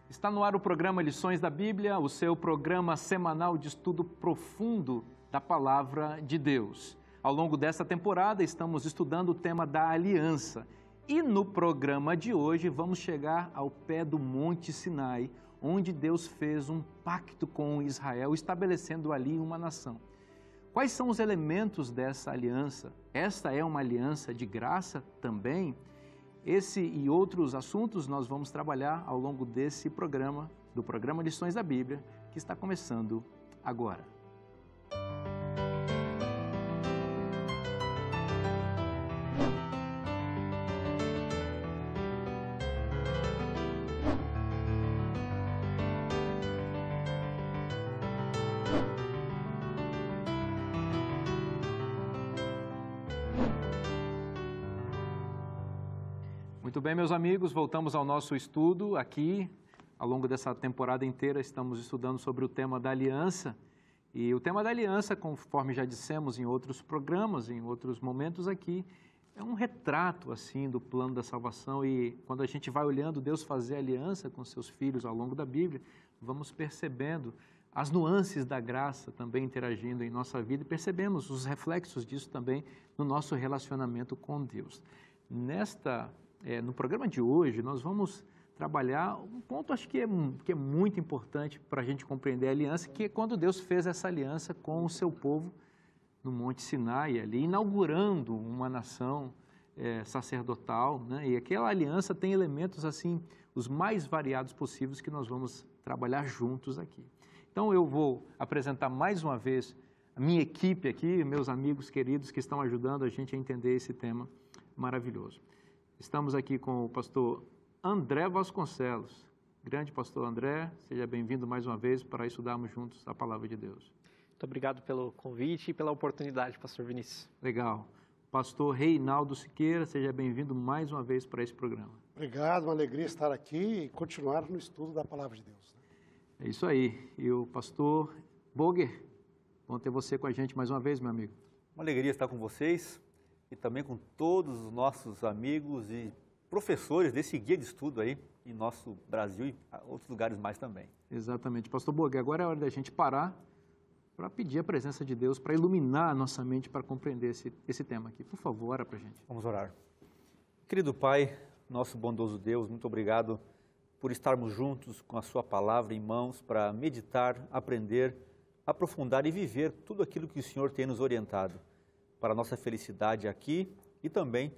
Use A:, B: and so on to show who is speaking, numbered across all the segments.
A: Está no ar o programa Lições da Bíblia, o seu programa semanal de estudo profundo da Palavra de Deus. Ao longo desta temporada, estamos estudando o tema da aliança. E no programa de hoje, vamos chegar ao pé do Monte Sinai, onde Deus fez um pacto com Israel, estabelecendo ali uma nação. Quais são os elementos dessa aliança? Esta é uma aliança de graça também? Esse e outros assuntos nós vamos trabalhar ao longo desse programa, do programa Lições da Bíblia, que está começando agora. Muito bem, meus amigos, voltamos ao nosso estudo aqui. Ao longo dessa temporada inteira estamos estudando sobre o tema da aliança. E o tema da aliança, conforme já dissemos em outros programas, em outros momentos aqui, é um retrato assim do plano da salvação. E quando a gente vai olhando Deus fazer aliança com seus filhos ao longo da Bíblia, vamos percebendo as nuances da graça também interagindo em nossa vida e percebemos os reflexos disso também no nosso relacionamento com Deus. No programa de hoje, nós vamos trabalhar um ponto, acho que é muito importante para a gente compreender a aliança, que é quando Deus fez essa aliança com o seu povo no Monte Sinai, ali, inaugurando uma nação sacerdotal, né? E aquela aliança tem elementos, assim, os mais variados possíveis que nós vamos trabalhar juntos aqui. Então, eu vou apresentar mais uma vez a minha equipe aqui, meus amigos queridos que estão ajudando a gente a entender esse tema maravilhoso. Estamos aqui com o pastor André Vasconcelos. Grande pastor André, seja bem-vindo mais uma vez para estudarmos juntos a Palavra de Deus.
B: Muito obrigado pelo convite e pela oportunidade, pastor Vinícius.
A: Legal. Pastor Reinaldo Siqueira, seja bem-vindo mais uma vez para esse programa.
C: Obrigado, uma alegria estar aqui e continuar no estudo da Palavra de Deus.
A: É isso aí. E o pastor Boger, bom ter você com a gente mais uma vez, meu amigo.
D: Uma alegria estar com vocês e também com todos os nossos amigos e professores desse guia de estudo aí em nosso Brasil e outros lugares mais também.
A: Exatamente. Pastor Boger, agora é a hora da gente parar para pedir a presença de Deus, para iluminar a nossa mente, para compreender esse tema aqui. Por favor, ora para a gente.
D: Vamos orar. Querido Pai, nosso bondoso Deus, muito obrigado por estarmos juntos com a sua palavra em mãos para meditar, aprender, aprofundar e viver tudo aquilo que o Senhor tem nos orientado para a nossa felicidade aqui e também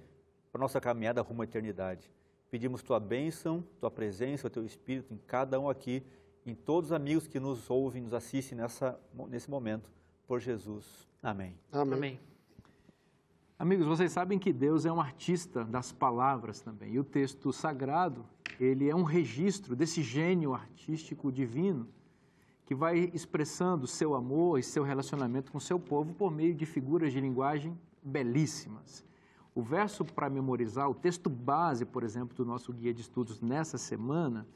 D: para a nossa caminhada rumo à eternidade. Pedimos Tua bênção, Tua presença, o Teu Espírito em cada um aqui, em todos os amigos que nos ouvem, nos assistem nesse momento, por Jesus. Amém.
C: Amém.
B: Amém.
A: Amigos, vocês sabem que Deus é um artista das palavras também. E o texto sagrado, ele é um registro desse gênio artístico divino que vai expressando seu amor e seu relacionamento com seu povo por meio de figuras de linguagem belíssimas. O verso para memorizar, o texto base, por exemplo, do nosso guia de estudos nessa semana,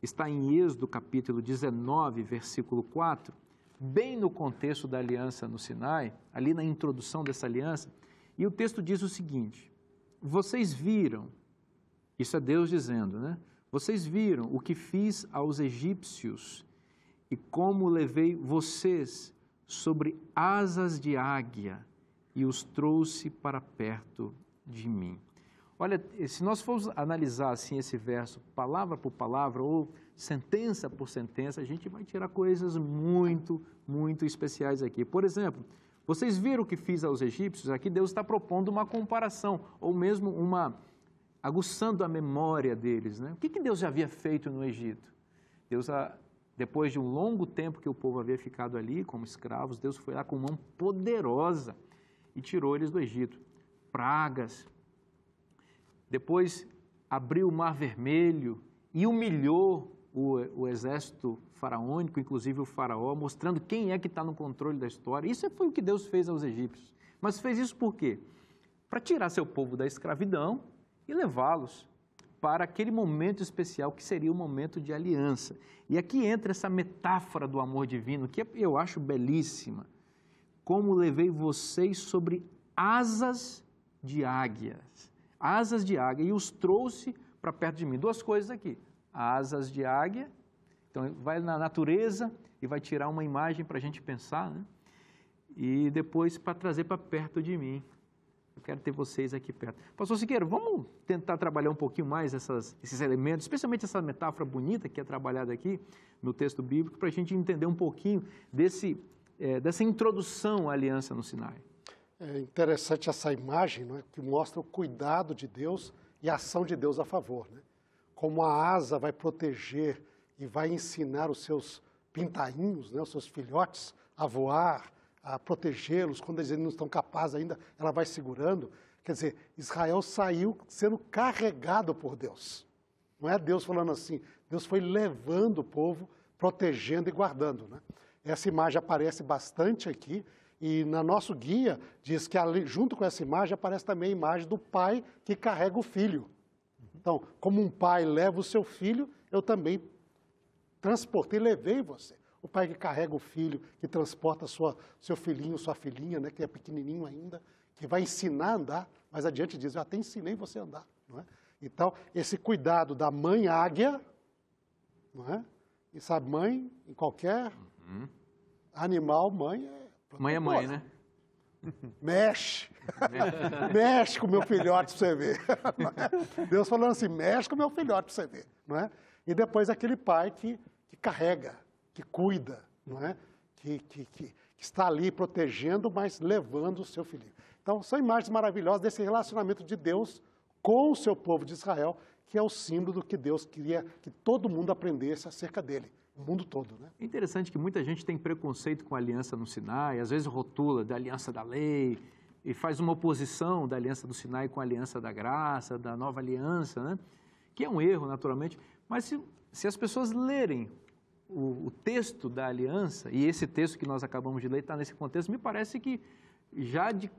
A: está em Êxodo capítulo 19, versículo 4, bem no contexto da aliança no Sinai, ali na introdução dessa aliança, e o texto diz o seguinte: vocês viram, isso é Deus dizendo, né? Vocês viram o que fiz aos egípcios e como levei vocês sobre asas de águia e os trouxe para perto de mim. Olha, se nós formos analisar assim esse verso, palavra por palavra ou sentença por sentença, a gente vai tirar coisas muito, muito especiais aqui. Por exemplo, vocês viram o que fiz aos egípcios? Aqui Deus está propondo uma comparação, ou mesmo aguçando a memória deles, né? O que Deus já havia feito no Egito? Depois de um longo tempo que o povo havia ficado ali como escravos, Deus foi lá com mão poderosa e tirou eles do Egito. Pragas. Depois abriu o Mar Vermelho e humilhou o exército faraônico, inclusive o faraó, mostrando quem é que está no controle da história. Isso foi o que Deus fez aos egípcios. Mas fez isso por quê? Para tirar seu povo da escravidão e levá-los para aquele momento especial que seria o momento de aliança. E aqui entra essa metáfora do amor divino, que eu acho belíssima. Como levei vocês sobre asas de águias, e os trouxe para perto de mim. Duas coisas aqui. asas de águia. Então, vai na natureza e vai tirar uma imagem para a gente pensar, né? E depois para trazer para perto de mim. Eu quero ter vocês aqui perto. Pastor Siqueira, vamos tentar trabalhar um pouquinho mais esses elementos, especialmente essa metáfora bonita que é trabalhada aqui no texto bíblico, para a gente entender um pouquinho dessa introdução à aliança no Sinai.
C: É interessante essa imagem, não é? Que mostra o cuidado de Deus e a ação de Deus a favor, né? Como a asa vai proteger e vai ensinar os seus pintainhos, né, os seus filhotes, a voar, a protegê-los, quando eles não estão capazes ainda, ela vai segurando. Quer dizer, Israel saiu sendo carregado por Deus. Não é Deus falando assim, Deus foi levando o povo, protegendo e guardando, né? Essa imagem aparece bastante aqui, e na nosso guia diz que ali, junto com essa imagem aparece também a imagem do pai que carrega o filho. Então, como um pai leva o seu filho, eu também transportei e levei você. O pai que carrega o filho, que transporta seu filhinho, sua filhinha, né, que é pequenininho ainda, que vai ensinar a andar, mas adiante diz, eu até ensinei você a andar. Não é? Então, esse cuidado da mãe águia, não é? E sabe, mãe, em qualquer animal, mãe é protetora.
A: Mãe é mãe, né?
C: Mexe. Mexe com o meu filhote para você ver. Deus falando assim, mexe com o meu filhote para você ver. Não é? E depois aquele pai que carrega, que cuida, não é? Que está ali protegendo, mas levando o seu filhinho. Então, são imagens maravilhosas desse relacionamento de Deus com o seu povo de Israel, que é o símbolo do que Deus queria que todo mundo aprendesse acerca dele, o mundo todo, né?
A: É interessante que muita gente tem preconceito com a aliança no Sinai, às vezes rotula da aliança da lei, e faz uma oposição da aliança do Sinai com a aliança da graça, da nova aliança, né? Que é um erro, naturalmente, mas se as pessoas lerem o texto da aliança, e esse texto que nós acabamos de ler está nesse contexto, me parece que já de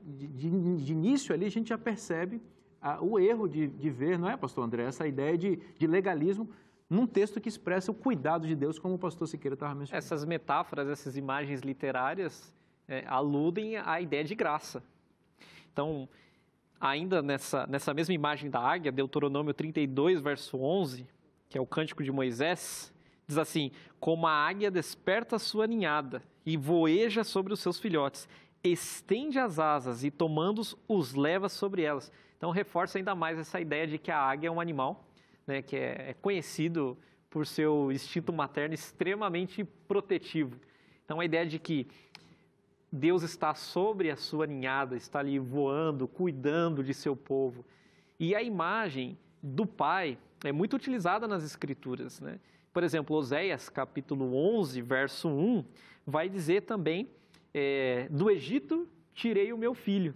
A: início ali a gente já percebe o erro de ver, não é, pastor André, essa ideia de legalismo num texto que expressa o cuidado de Deus, como o pastor Siqueira estava mencionando.
B: Essas metáforas, essas imagens literárias aludem à ideia de graça. Então, ainda nessa mesma imagem da águia, Deuteronômio 32, verso 11, que é o Cântico de Moisés, diz assim, como a águia desperta a sua ninhada e voeja sobre os seus filhotes, estende as asas e tomando-os, os leva sobre elas. Então, reforça ainda mais essa ideia de que a águia é um animal, né, que é conhecido por seu instinto materno extremamente protetivo. Então, a ideia de que Deus está sobre a sua ninhada, está ali voando, cuidando de seu povo. E a imagem do pai é muito utilizada nas Escrituras, né? Por exemplo, Oséias, capítulo 11, verso 1, vai dizer também, do Egito tirei o meu filho.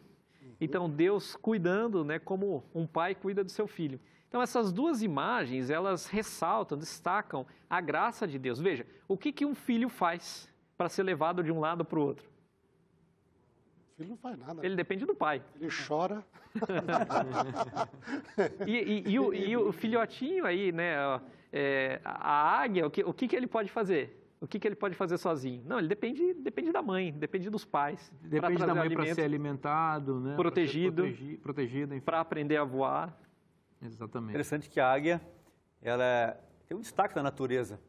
B: Então, Deus cuidando, né, como um pai cuida do seu filho. Então, essas duas imagens, elas ressaltam, destacam a graça de Deus. Veja, o que um filho faz para ser levado de um lado para o outro?
C: O filho não faz nada.
B: Ele depende do pai.
C: Ele chora.
B: E o filhotinho aí, né, a águia, o que ele pode fazer? O que ele pode fazer sozinho? Não, ele depende da mãe, depende dos pais.
A: Depende da mãe para ser alimentado, né?
B: Protegido,
A: para
B: aprender a voar.
A: Exatamente.
D: Interessante que a águia, ela tem um destaque na natureza,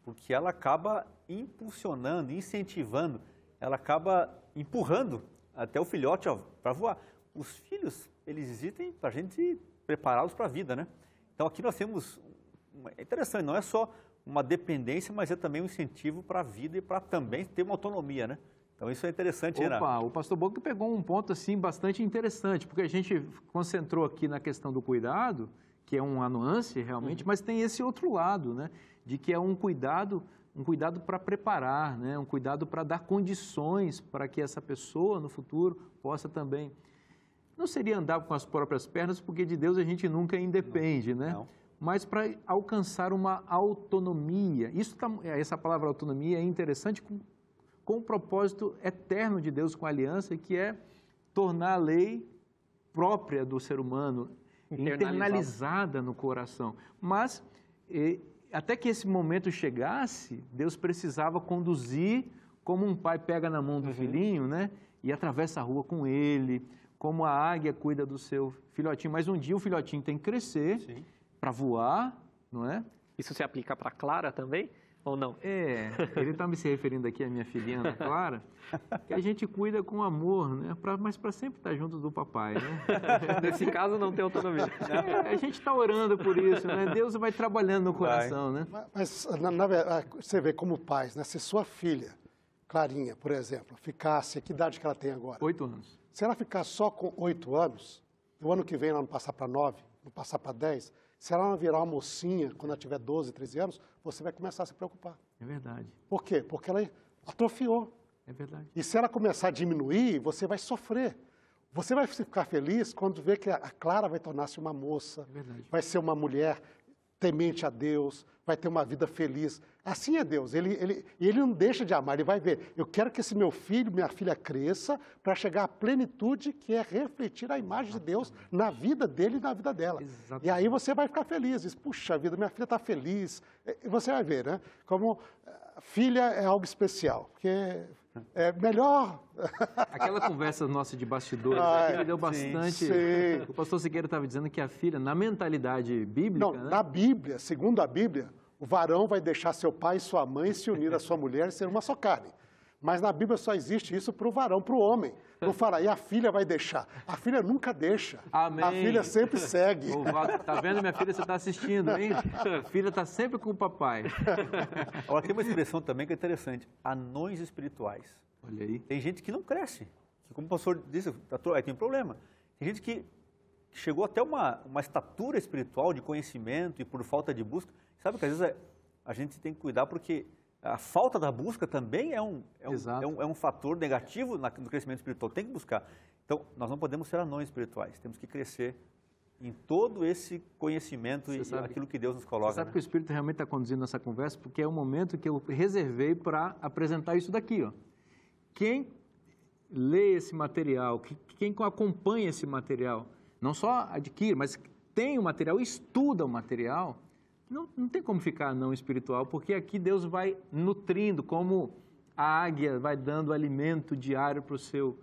D: porque ela acaba impulsionando, incentivando, ela acaba empurrando até o filhote para voar. Os filhos, eles existem para a gente prepará-los para a vida, né? Então aqui nós temos, é interessante, não é só uma dependência, mas é também um incentivo para a vida e para também ter uma autonomia, né? Então isso é interessante.
A: Opa, o pastor Boca pegou um ponto assim bastante interessante, porque a gente concentrou aqui na questão do cuidado, que é uma nuance realmente, mas tem esse outro lado, né? De que é um cuidado para preparar, né? Um cuidado para dar condições para que essa pessoa no futuro possa também. Não seria andar com as próprias pernas, porque de Deus a gente nunca independe, né?
D: Não.
A: Mas para alcançar uma autonomia. Essa palavra autonomia é interessante com o propósito eterno de Deus com a aliança, que é tornar a lei própria do ser humano, internalizada no coração. Mas, até que esse momento chegasse, Deus precisava conduzir, como um pai pega na mão do filhinho, né? E atravessa a rua com ele, como a águia cuida do seu filhotinho. Mas um dia o filhotinho tem que crescer para voar, não é?
B: Isso se aplica para Clara também, ou não?
A: Ele está me se referindo aqui à minha filhinha Ana Clara, que a gente cuida com amor, né? Mas para sempre estar junto do papai, né?
B: Nesse caso não tem autonomia.
A: A gente está orando por isso, né? Deus vai trabalhando no coração, né?
C: Mas, na verdade, você vê como pais, né? Se sua filha, Clarinha, por exemplo, ficasse, que idade que ela tem agora?
A: 8 anos.
C: Se ela ficar só com 8 anos, o ano que vem ela não passar para 9, não passar para 10, se ela não virar uma mocinha, quando ela tiver 12, 13 anos, você vai começar a se preocupar.
A: É verdade.
C: Por quê? Porque ela atrofiou.
A: É verdade.
C: E se ela começar a diminuir, você vai sofrer. Você vai ficar feliz quando vê que a Clara vai tornar-se uma moça, vai ser uma mulher temente a Deus, vai ter uma vida feliz. Assim é Deus, ele não deixa de amar, ele vai ver, eu quero que esse meu filho, minha filha cresça para chegar à plenitude que é refletir a imagem de Deus na vida dele e na vida dela.
A: Exatamente.
C: E aí você vai ficar feliz, diz, puxa vida, minha filha está feliz. E você vai ver, né? Como filha é algo especial, porque é melhor...
A: Aquela conversa nossa de bastidores, aqui me deu bastante...
C: Sim.
A: O pastor Siqueira estava dizendo que a filha, na mentalidade bíblica...
C: Não,
A: né?
C: na Bíblia, segundo a Bíblia, o varão vai deixar seu pai e sua mãe se unir à sua mulher e ser uma só carne. Mas na Bíblia só existe isso para o varão, para o homem. Não fala, e a filha vai deixar. A filha nunca deixa.
A: Amém.
C: A filha sempre segue.
A: Tá vendo, minha filha? Você está assistindo, hein? A filha está sempre com o papai.
D: Agora, tem uma expressão também que é interessante. Anões espirituais.
A: Olha aí.
D: Tem gente que não cresce. Que, como o pastor disse, aí tem um problema. Tem gente que chegou até uma estatura espiritual de conhecimento e por falta de busca. Sabe que às vezes a gente tem que cuidar porque a falta da busca também é um fator negativo no crescimento espiritual. Tem que buscar. Então, nós não podemos ser anões espirituais. Temos que crescer em todo esse conhecimento e aquilo que Deus nos coloca.
A: Você sabe que o Espírito realmente está conduzindo essa conversa, porque é o momento que eu reservei para apresentar isso daqui, ó. Quem lê esse material, quem acompanha esse material, não só adquire, mas tem o material, estuda o material, não tem como ficar não espiritual, porque aqui Deus vai nutrindo, como a águia vai dando alimento diário para o seu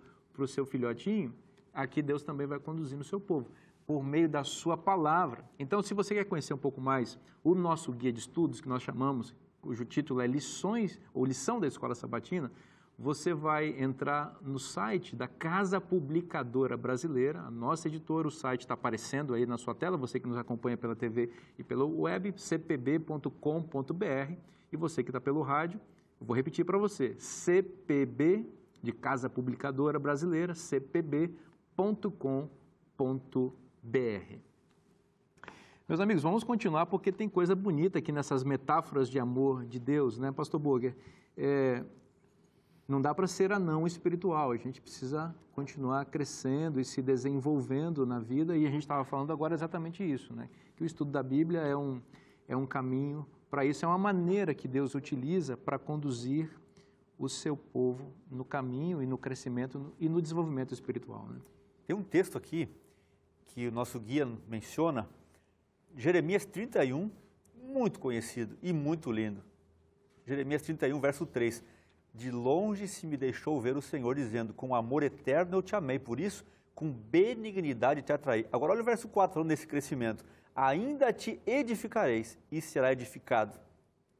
A: filhotinho, aqui Deus também vai conduzindo o seu povo, por meio da sua palavra. Então, se você quer conhecer um pouco mais o nosso guia de estudos, que nós chamamos, cujo título é Lições, ou Lição da Escola Sabatina, você vai entrar no site da Casa Publicadora Brasileira, a nossa editora, o site está aparecendo aí na sua tela, você que nos acompanha pela TV e pelo web, cpb.com.br, e você que está pelo rádio, eu vou repetir para você, cpb, de Casa Publicadora Brasileira, cpb.com.br. Meus amigos, vamos continuar porque tem coisa bonita aqui nessas metáforas de amor de Deus, né, Pastor Burger? Não dá para ser anão espiritual, a gente precisa continuar crescendo e se desenvolvendo na vida, e a gente estava falando agora exatamente isso, né? Que o estudo da Bíblia é um caminho para isso, é uma maneira que Deus utiliza para conduzir o seu povo no caminho e no crescimento e no desenvolvimento espiritual, né?
D: Tem um texto aqui que o nosso guia menciona, Jeremias 31, muito conhecido e muito lindo. Jeremias 31, verso 3. De longe se me deixou ver o Senhor, dizendo, com amor eterno eu te amei, por isso, com benignidade te atraí. Agora olha o verso 4, falando desse crescimento. Ainda te edificareis e será edificado.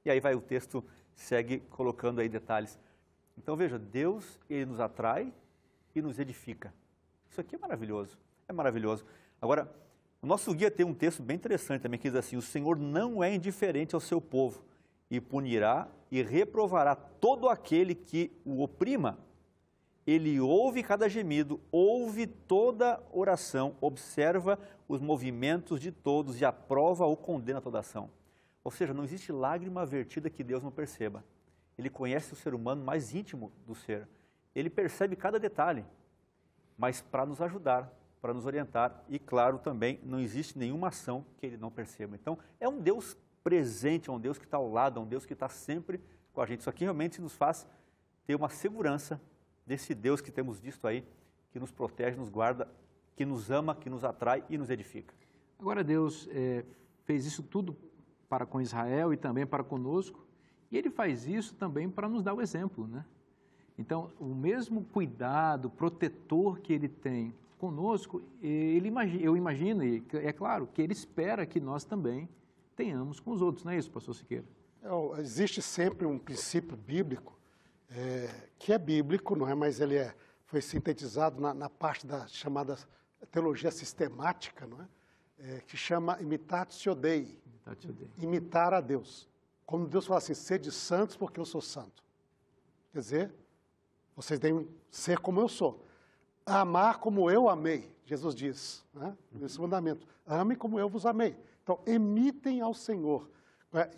D: E aí vai o texto, segue colocando aí detalhes. Então veja, Deus, Ele nos atrai e nos edifica. Isso aqui é maravilhoso, é maravilhoso. Agora, o nosso guia tem um texto bem interessante também, que diz assim, o Senhor não é indiferente ao seu povo, e punirá e reprovará todo aquele que o oprima. Ele ouve cada gemido, ouve toda oração, observa os movimentos de todos e aprova ou condena toda ação. Ou seja, não existe lágrima vertida que Deus não perceba. Ele conhece o ser humano mais íntimo do ser. Ele percebe cada detalhe, mas para nos ajudar, para nos orientar. E, claro, também não existe nenhuma ação que Ele não perceba. Então, é um Deus presente, é um Deus que está ao lado, é um Deus que está sempre com a gente. Isso aqui realmente nos faz ter uma segurança desse Deus que temos visto aí, que nos protege, nos guarda, que nos ama, que nos atrai e nos edifica.
A: Agora Deus fez isso tudo para com Israel e também para conosco, e Ele faz isso também para nos dar o exemplo, né? Então, o mesmo cuidado protetor que Ele tem conosco, eu imagino, e é claro, que Ele espera que nós também tenhamos com os outros. Não é isso, pastor Siqueira?
C: Existe sempre um princípio bíblico, que é bíblico, não é? Mas ele foi sintetizado na parte da chamada teologia sistemática, não é? Que chama imitatio Dei, imitar a Deus. Quando Deus fala assim, sede santos porque eu sou santo. Quer dizer, vocês devem ser como eu sou. Amar como eu amei, Jesus diz, né? Nesse mandamento. Ame como eu vos amei. Então, imitem ao Senhor.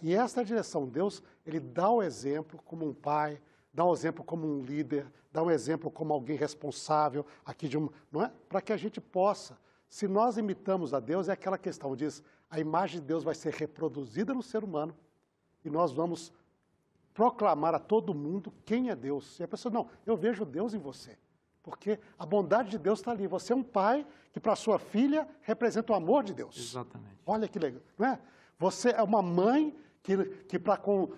C: E essa é a direção. Deus, ele dá o exemplo como um pai, dá o exemplo como um líder, dá um exemplo como alguém responsável, aqui não é? Para que a gente possa, se nós imitamos a Deus, é aquela questão, diz, a imagem de Deus vai ser reproduzida no ser humano e nós vamos proclamar a todo mundo quem é Deus. E a pessoa, não, eu vejo Deus em você, porque a bondade de Deus está ali. Você é um pai que para sua filha representa o amor de Deus.
A: Exatamente.
C: Olha que legal, não é? Você é uma mãe que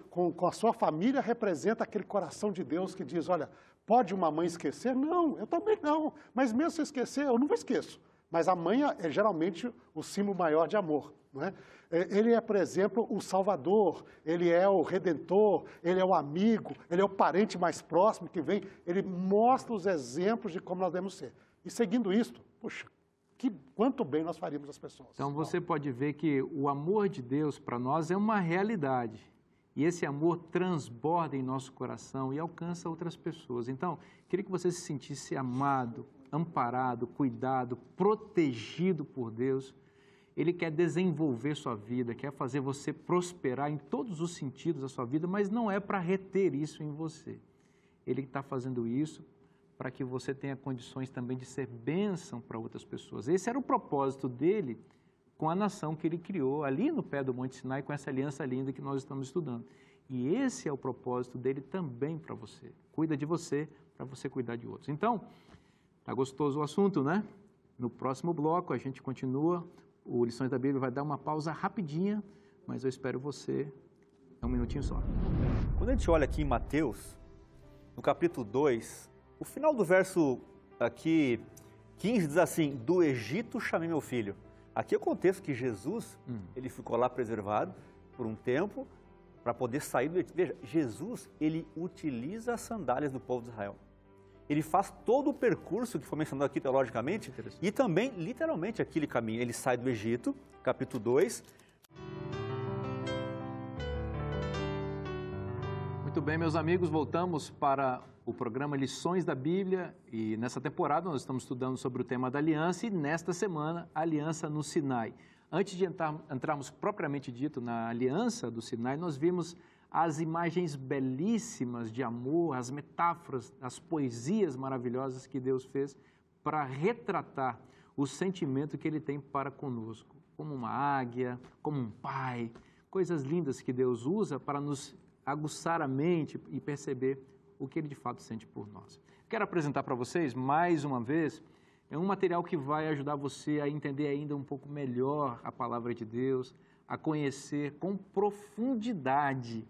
C: com a sua família representa aquele coração de Deus que diz, olha, pode uma mãe esquecer? Não, eu também não. Mas mesmo se eu esquecer, eu não esqueço. Mas a mãe é geralmente o símbolo maior de amor, não é? Ele é, por exemplo, o Salvador, ele é o Redentor, ele é o amigo, ele é o parente mais próximo que vem. Ele mostra os exemplos de como nós devemos ser. E seguindo isto, puxa, quanto bem nós faríamos às pessoas.
A: Então você pode ver que o amor de Deus para nós é uma realidade. E esse amor transborda em nosso coração e alcança outras pessoas. Então, queria que você se sentisse amado, amparado, cuidado, protegido por Deus. Ele quer desenvolver sua vida, quer fazer você prosperar em todos os sentidos da sua vida, mas não é para reter isso em você. Ele está fazendo isso para que você tenha condições também de ser bênção para outras pessoas. Esse era o propósito dele com a nação que ele criou ali no pé do Monte Sinai, com essa aliança linda que nós estamos estudando. E esse é o propósito dele também para você. Cuida de você, para você cuidar de outros. Então, tá gostoso o assunto, né? No próximo bloco a gente continua. O Lições da Bíblia vai dar uma pausa rapidinha, mas eu espero você um minutinho só.
D: Quando a gente olha aqui em Mateus, no capítulo 2, o final do verso aqui 15 diz assim, do Egito chamei meu filho. Aqui é o contexto que Jesus, ele ficou lá preservado por um tempo para poder sair do Egito. Veja, Jesus, ele utiliza as sandálias do povo de Israel. Ele faz todo o percurso que foi mencionado aqui teologicamente e também, literalmente, aquele caminho. Ele sai do Egito, capítulo 2.
A: Muito bem, meus amigos, voltamos para o programa Lições da Bíblia e nessa temporada nós estamos estudando sobre o tema da aliança e nesta semana, a aliança no Sinai. Antes de entrarmos propriamente dito na aliança do Sinai, nós vimos as imagens belíssimas de amor, as metáforas, as poesias maravilhosas que Deus fez para retratar o sentimento que Ele tem para conosco, como uma águia, como um pai, coisas lindas que Deus usa para nos aguçar a mente e perceber o que Ele de fato sente por nós. Quero apresentar para vocês, mais uma vez, um material que vai ajudar você a entender ainda um pouco melhor a Palavra de Deus, a conhecer com profundidade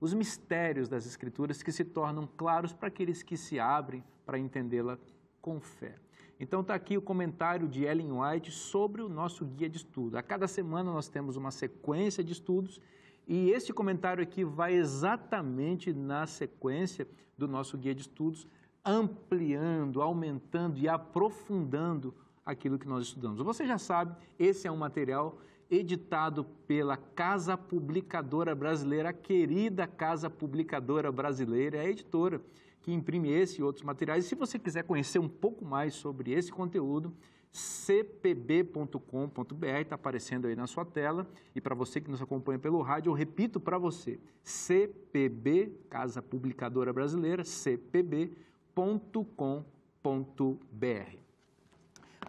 A: os mistérios das Escrituras que se tornam claros para aqueles que se abrem para entendê-la com fé. Então está aqui o comentário de Ellen White sobre o nosso guia de estudo. A cada semana nós temos uma sequência de estudos e este comentário aqui vai exatamente na sequência do nosso guia de estudos, ampliando, aumentando e aprofundando aquilo que nós estudamos. Você já sabe, esse é um material editado pela Casa Publicadora Brasileira, a querida Casa Publicadora Brasileira, é a editora que imprime esse e outros materiais. E se você quiser conhecer um pouco mais sobre esse conteúdo, cpb.com.br, está aparecendo aí na sua tela. E para você que nos acompanha pelo rádio, eu repito para você, CPB, Casa Publicadora Brasileira, cpb.com.br.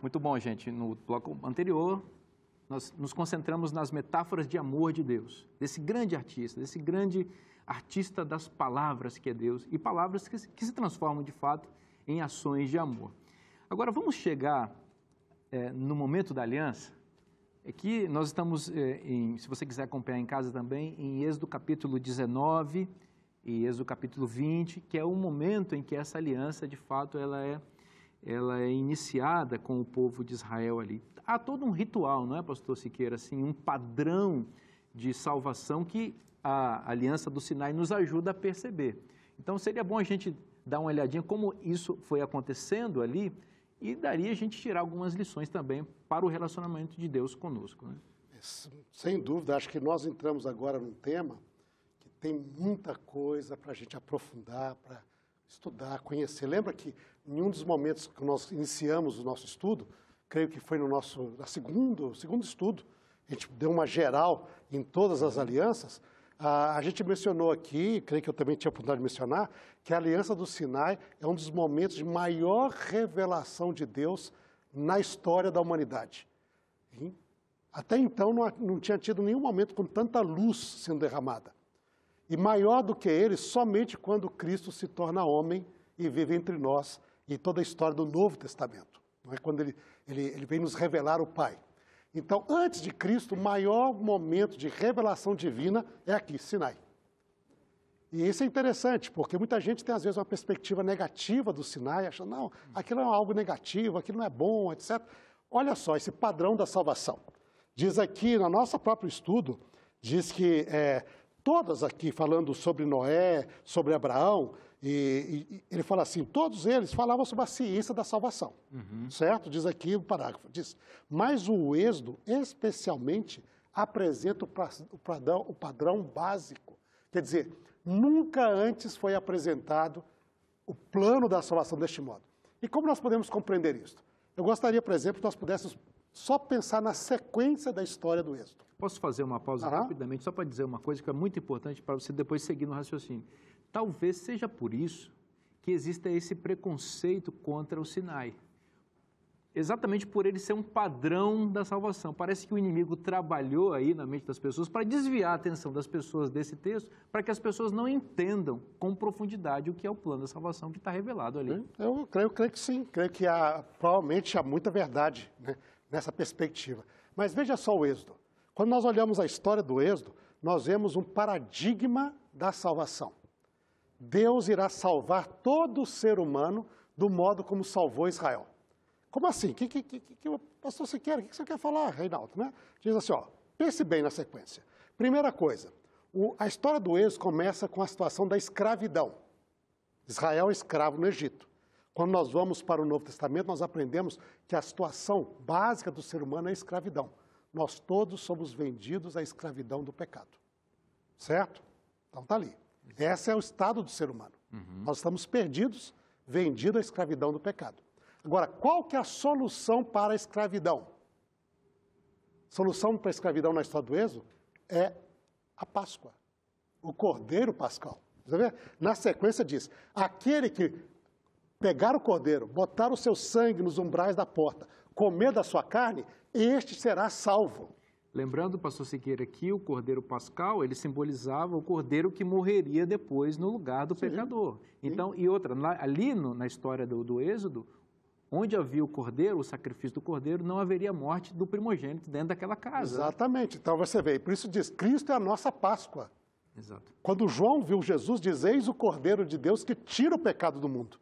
A: Muito bom, gente. No bloco anterior, nós nos concentramos nas metáforas de amor de Deus, desse grande artista das palavras que é Deus, e palavras que se transformam, de fato, em ações de amor. Agora, vamos chegar no momento da aliança. Aqui nós estamos, se você quiser acompanhar em casa também, em Êxodo capítulo 19 e Êxodo capítulo 20, que é o momento em que essa aliança, de fato, ela é iniciada com o povo de Israel ali. Há todo um ritual, não é, pastor Siqueira, assim, um padrão de salvação que a aliança do Sinai nos ajuda a perceber. Então, seria bom a gente dar uma olhadinha como isso foi acontecendo ali e daria a gente tirar algumas lições também para o relacionamento de Deus conosco, né?
C: Sem dúvida, acho que nós entramos agora num tema que tem muita coisa para a gente aprofundar, para estudar, conhecer. Lembra que em um dos momentos que nós iniciamos o nosso estudo, creio que foi no nosso segundo estudo, a gente deu uma geral em todas as alianças, a gente mencionou aqui, creio que eu também tinha a oportunidade de mencionar, que a aliança do Sinai é um dos momentos de maior revelação de Deus na história da humanidade. Até então não tinha tido nenhum momento com tanta luz sendo derramada. E maior do que ele, somente quando Cristo se torna homem e vive entre nós, e toda a história do Novo Testamento. Não é? Quando ele vem nos revelar o Pai. Então, antes de Cristo, o maior momento de revelação divina é aqui, Sinai. E isso é interessante, porque muita gente tem, às vezes, uma perspectiva negativa do Sinai, achando, não, aquilo é algo negativo, aquilo não é bom, etc. Olha só, esse padrão da salvação. Diz aqui, no nosso próprio estudo, diz que todas aqui, falando sobre Noé, sobre Abraão, e ele fala assim, todos eles falavam sobre a ciência da salvação, certo? Diz aqui o parágrafo, diz, mas o Êxodo, especialmente, apresenta o padrão básico. Quer dizer, nunca antes foi apresentado o plano da salvação deste modo. E como nós podemos compreender isso? Eu gostaria, por exemplo, que nós pudéssemos só pensar na sequência da história do Êxodo.
A: Posso fazer uma pausa rapidamente, só para dizer uma coisa que é muito importante para você depois seguir no raciocínio. Talvez seja por isso que exista esse preconceito contra o Sinai. Exatamente por ele ser um padrão da salvação. Parece que o inimigo trabalhou aí na mente das pessoas para desviar a atenção das pessoas desse texto, para que as pessoas não entendam com profundidade o que é o plano da salvação que está revelado ali.
C: Eu creio que sim, creio que provavelmente há muita verdade, né, nessa perspectiva. Mas veja só o Êxodo. Quando nós olhamos a história do Êxodo, nós vemos um paradigma da salvação. Deus irá salvar todo ser humano do modo como salvou Israel. Como assim? Pastor, o que você quer falar, Reinaldo? Né? Diz assim, pense bem na sequência. Primeira coisa, a história do Êxodo começa com a situação da escravidão. Israel é escravo no Egito. Quando nós vamos para o Novo Testamento, nós aprendemos que a situação básica do ser humano é a escravidão. Nós todos somos vendidos à escravidão do pecado. Certo? Então está ali. Esse é o estado do ser humano. Nós estamos perdidos, vendidos à escravidão do pecado. Agora, qual que é a solução para a escravidão? A solução para a escravidão na história do Êxodo é a Páscoa, o Cordeiro Pascal. Você vê? Na sequência diz, aquele que pegar o cordeiro, botar o seu sangue nos umbrais da porta, comer da sua carne, este será salvo.
A: Lembrando, pastor Siqueira, que o Cordeiro Pascal, ele simbolizava o cordeiro que morreria depois no lugar do pecador. Então, e outra, ali na história do Êxodo, onde havia o cordeiro, o sacrifício do cordeiro, não haveria morte do primogênito dentro daquela casa.
C: Exatamente. Então você vê, por isso diz, Cristo é a nossa Páscoa.
A: Exato.
C: Quando João viu Jesus, diz, eis o Cordeiro de Deus que tira o pecado do mundo.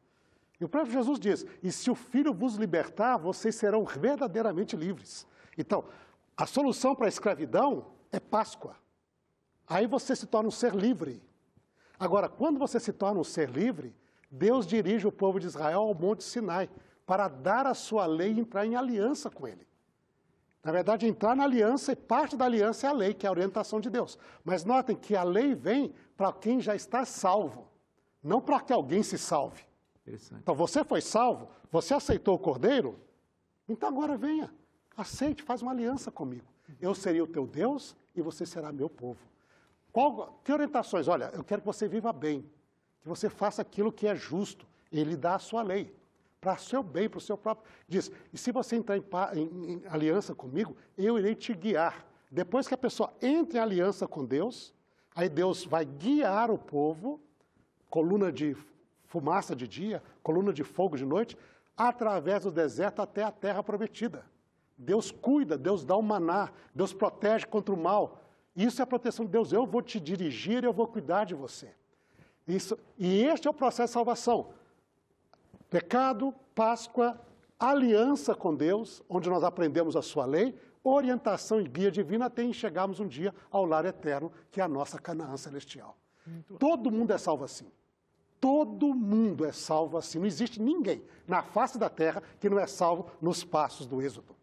C: E o próprio Jesus diz, e se o Filho vos libertar, vocês serão verdadeiramente livres. Então, a solução para a escravidão é Páscoa. Aí você se torna um ser livre. Agora, quando você se torna um ser livre, Deus dirige o povo de Israel ao Monte Sinai para dar a sua lei e entrar em aliança com ele. Na verdade, entrar na aliança, e parte da aliança é a lei, que é a orientação de Deus. Mas notem que a lei vem para quem já está salvo, não para que alguém se salve. Então, você foi salvo, você aceitou o Cordeiro, então agora venha. Aceite, faz uma aliança comigo. Eu serei o teu Deus e você será meu povo. Que orientações? Olha, eu quero que você viva bem, que você faça aquilo que é justo. Ele dá a sua lei, para o seu bem, para o seu próprio. Diz, e se você entrar em aliança comigo, eu irei te guiar. Depois que a pessoa entra em aliança com Deus, aí Deus vai guiar o povo, coluna de fumaça de dia, coluna de fogo de noite, através do deserto até a terra prometida. Deus cuida, Deus dá o maná, Deus protege contra o mal. Isso é a proteção de Deus. Eu vou te dirigir, eu vou cuidar de você. E este é o processo de salvação. Pecado, Páscoa, aliança com Deus, onde nós aprendemos a sua lei, orientação e guia divina até chegarmos um dia ao lar eterno, que é a nossa Canaã celestial. Todo mundo é salvo assim. Todo mundo é salvo assim. Não existe ninguém na face da terra que não é salvo nos passos do Êxodo.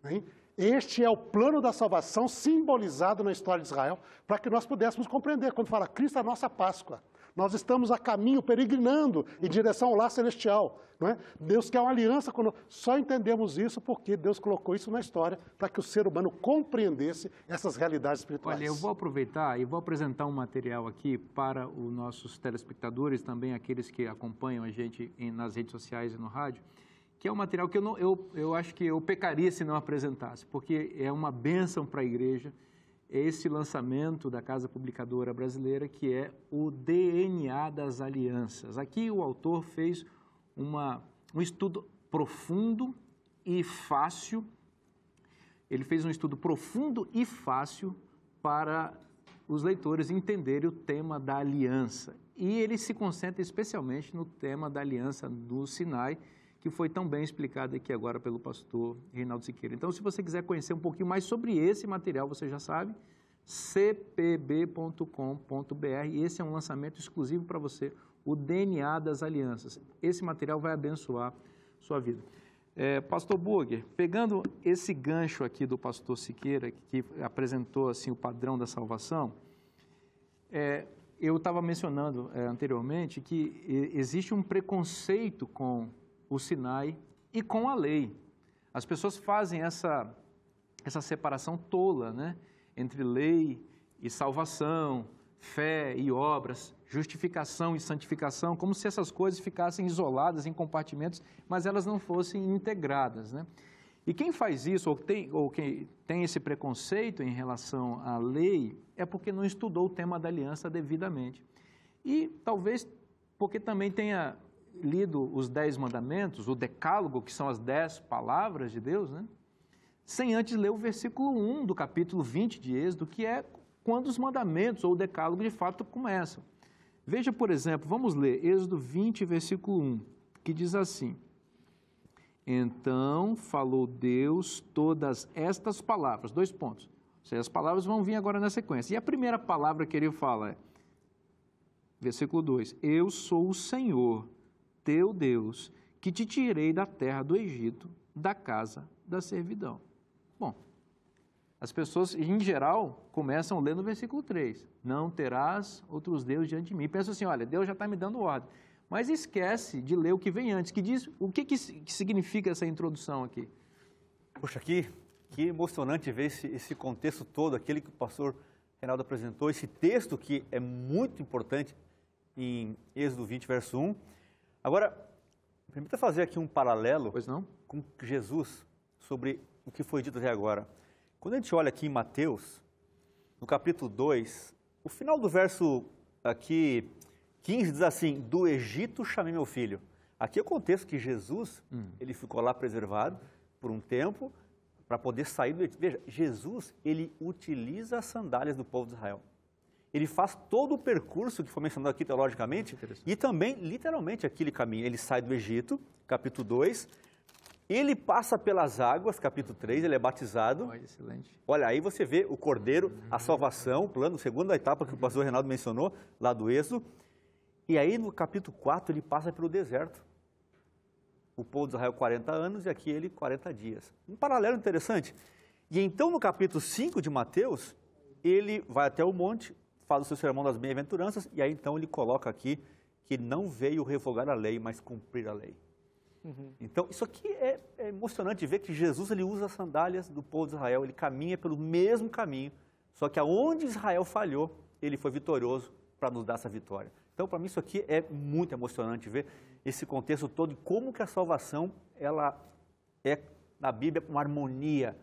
C: Hein? Este é o plano da salvação simbolizado na história de Israel, para que nós pudéssemos compreender. Quando fala Cristo é a nossa Páscoa, nós estamos a caminho, peregrinando em direção ao lar celestial. Não é? Deus quer uma aliança conosco. Só entendemos isso porque Deus colocou isso na história, para que o ser humano compreendesse essas realidades espirituais.
A: Olha, eu vou aproveitar e vou apresentar um material aqui para os nossos telespectadores, também aqueles que acompanham a gente nas redes sociais e no rádio, que é um material que eu acho que eu pecaria se não apresentasse, porque é uma bênção para a igreja, esse lançamento da Casa Publicadora Brasileira, que é o DNA das Alianças. Aqui o autor fez um estudo profundo e fácil, ele fez um estudo profundo e fácil para os leitores entenderem o tema da aliança. E ele se concentra especialmente no tema da aliança do Sinai, que foi tão bem explicado aqui agora pelo pastor Reinaldo Siqueira. Então, se você quiser conhecer um pouquinho mais sobre esse material, você já sabe, cpb.com.br, e esse é um lançamento exclusivo para você, o DNA das Alianças. Esse material vai abençoar sua vida. Pastor Burger, pegando esse gancho aqui do pastor Siqueira, que apresentou assim, o padrão da salvação, eu estava mencionando anteriormente que existe um preconceito com o Sinai e com a lei. As pessoas fazem essa separação tola, né? Entre lei e salvação, fé e obras, justificação e santificação, como se essas coisas ficassem isoladas em compartimentos, mas elas não fossem integradas, né? E quem faz isso, ou quem tem esse preconceito em relação à lei, é porque não estudou o tema da aliança devidamente. E talvez porque também tenha lido os 10 mandamentos, o decálogo, que são as 10 palavras de Deus, né? Sem antes ler o versículo 1 do capítulo 20 de Êxodo, que é quando os mandamentos ou o decálogo de fato começam. Veja, por exemplo, vamos ler Êxodo 20, versículo 1, que diz assim: Então falou Deus todas estas palavras, 2 pontos. Ou seja, as palavras vão vir agora na sequência. E a primeira palavra que ele fala é, versículo 2, Eu sou o Senhor, teu Deus, que te tirei da terra do Egito, da casa da servidão. Bom, as pessoas, em geral, começam lendo o versículo 3. Não terás outros deuses diante de mim. Pensa assim, olha, Deus já está me dando ordem. Mas esquece de ler o que vem antes, que diz o que significa essa introdução aqui.
D: Poxa, que emocionante ver esse contexto todo, aquele que o pastor Reinaldo apresentou, esse texto que é muito importante em Êxodo 20, verso 1. Agora, permita fazer aqui um paralelo com Jesus sobre o que foi dito até agora. Quando a gente olha aqui em Mateus, no capítulo 2, o final do verso aqui 15 diz assim, do Egito chamei meu filho. Aqui é o contexto que Jesus, ele ficou lá preservado por um tempo para poder sair do Egito. Veja, Jesus, ele utiliza as sandálias do povo de Israel. Ele faz todo o percurso que foi mencionado aqui teologicamente e também, literalmente, aquele caminho. Ele sai do Egito, capítulo 2, ele passa pelas águas, capítulo 3, ele é batizado.
A: Oh, excelente.
D: Olha, aí você vê o Cordeiro, a salvação, o plano, segunda etapa que o pastor Reinaldo mencionou, lá do Êxodo. E aí, no capítulo 4, ele passa pelo deserto. O povo de Israel, 40 anos, e aqui ele, 40 dias. Um paralelo interessante. E então, no capítulo 5 de Mateus, ele vai até o monte, faz o seu sermão das bem-aventuranças, e aí então ele coloca aqui que ele não veio revogar a lei, mas cumprir a lei. Então, isso aqui é emocionante ver que Jesus ele usa as sandálias do povo de Israel, ele caminha pelo mesmo caminho, só que aonde Israel falhou, ele foi vitorioso para nos dar essa vitória. Então, para mim, isso aqui é muito emocionante ver esse contexto todo e como que a salvação ela é, na Bíblia, uma harmonia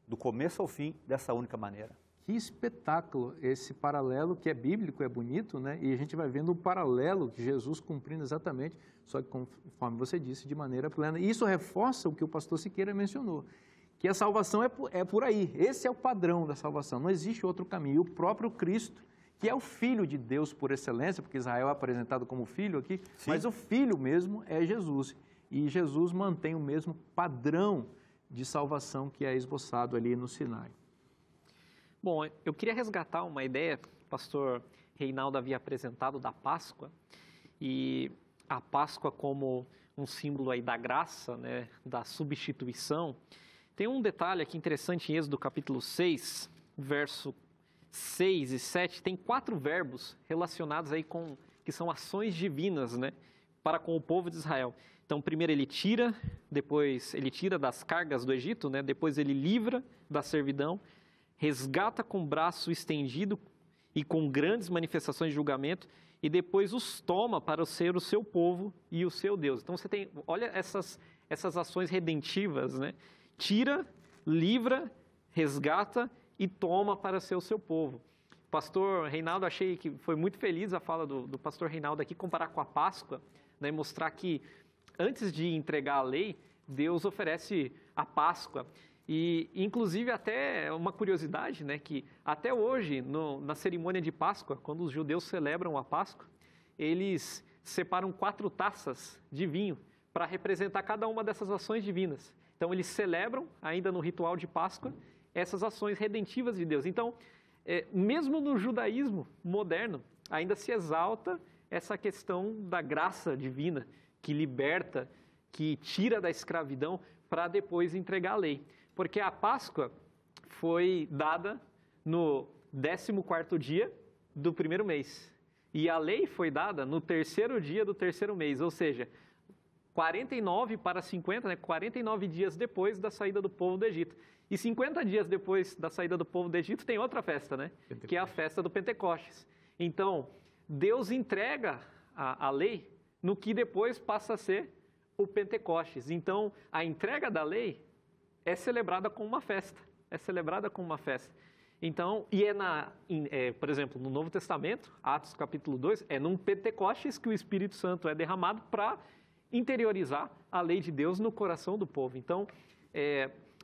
D: do começo ao fim dessa única maneira.
A: Que espetáculo esse paralelo, que é bíblico, é bonito, né? E a gente vai vendo o paralelo de Jesus cumprindo exatamente, só que conforme você disse, de maneira plena. E isso reforça o que o pastor Siqueira mencionou, que a salvação é por aí. Esse é o padrão da salvação, não existe outro caminho. E o próprio Cristo, que é o Filho de Deus por excelência, porque Israel é apresentado como filho aqui, mas o Filho mesmo é Jesus. E Jesus mantém o mesmo padrão de salvação que é esboçado ali no Sinai.
B: Bom, eu queria resgatar uma ideia que o pastor Reinaldo havia apresentado da Páscoa, e a Páscoa como um símbolo aí da graça, né, da substituição. Tem um detalhe aqui interessante em Êxodo capítulo 6, verso 6 e 7, tem 4 verbos relacionados aí com, que são ações divinas, né, para com o povo de Israel. Então, primeiro ele tira, depois ele tira das cargas do Egito, né, depois ele livra da servidão, resgata com o braço estendido e com grandes manifestações de julgamento, e depois os toma para ser o seu povo e o seu Deus. Então, você tem, olha essas ações redentivas, né? Tira, livra, resgata e toma para ser o seu povo. Pastor Reinaldo, achei que foi muito feliz a fala do pastor Reinaldo aqui, comparar com a Páscoa, né? Mostrar que antes de entregar a lei, Deus oferece a Páscoa. E, inclusive, até uma curiosidade, né, que até hoje, na cerimônia de Páscoa, quando os judeus celebram a Páscoa, eles separam 4 taças de vinho para representar cada uma dessas ações divinas. Então, eles celebram, ainda no ritual de Páscoa, essas ações redentivas de Deus. Então, mesmo no judaísmo moderno, ainda se exalta essa questão da graça divina, que liberta, que tira da escravidão para depois entregar a lei. Porque a Páscoa foi dada no 14º dia do primeiro mês. E a lei foi dada no 3º dia do 3º mês. Ou seja, 49 para 50, né, 49 dias depois da saída do povo do Egito. E 50 dias depois da saída do povo do Egito tem outra festa, né? Que é a festa do Pentecostes. Então, Deus entrega a lei no que depois passa a ser o Pentecostes. Então, a entrega da lei é celebrada com uma festa, Então, e por exemplo, no Novo Testamento, Atos capítulo 2, é num Pentecostes que o Espírito Santo é derramado para interiorizar a lei de Deus no coração do povo. Então,